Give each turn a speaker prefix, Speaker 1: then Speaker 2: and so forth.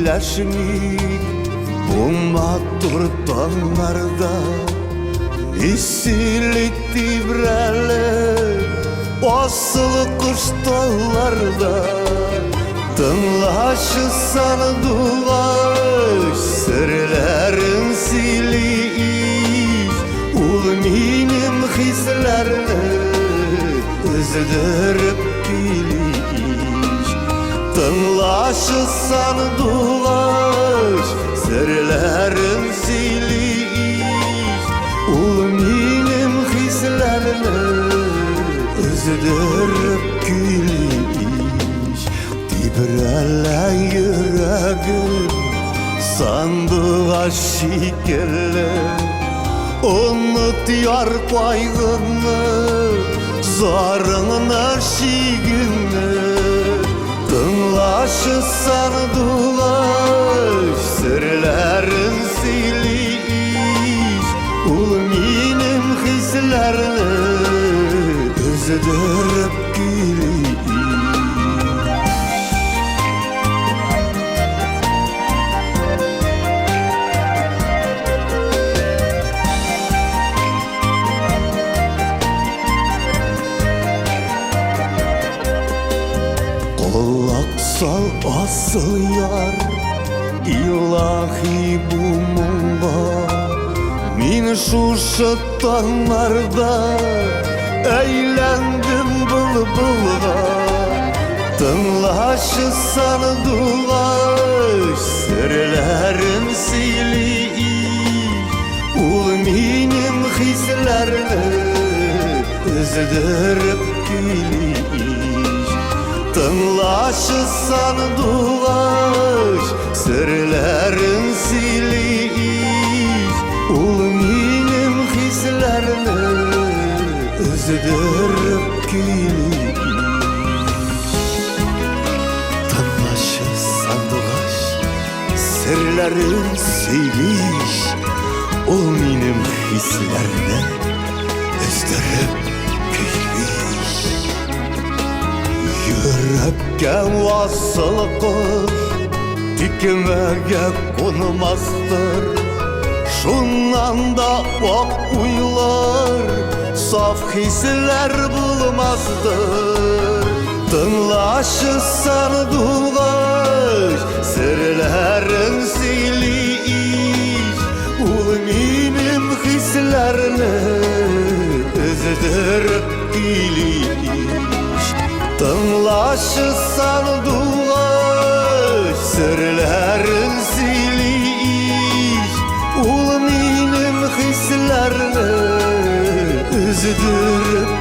Speaker 1: Birleşmik bu mattur tanlarda Isilik dibreler asılı kuş dallarda Tınlaşı sandığa sırların siliş Ul minim hislerini özdürüp geliş Tınlaşı sandığa sırların siliş Ul minim hislerini özdürüp geliş Dibrele yüreğim sandığa şikerle Unut yar kaygını, zarını, şiğini Tınlaşı sandığa sırların siliş Ul minim hislerini özdürüp geliş Kulak sal asıl yar ilahi bu munga Min şu şıtanlarda eğlendim bılbılga Tınlaşı sandığa sırların siliş Ul minim hislerini özdürüp geliş Tınlaşı sandığa sırların siliş Ul minim hislerini özdürüp geliş Tınlaşı sandığa sırların siliş Ul minim hislerini özdürüp geliş Yürekке vasıl kuş dikmege konmazdır Şundan da ok uylar saf hisler bulmazdır Tınlaşı sandığa sırların siliş Ul minim hislerini özdürüp geliş Tınlaşı sandığa sırların siliş Ul minim hislerini özdürüp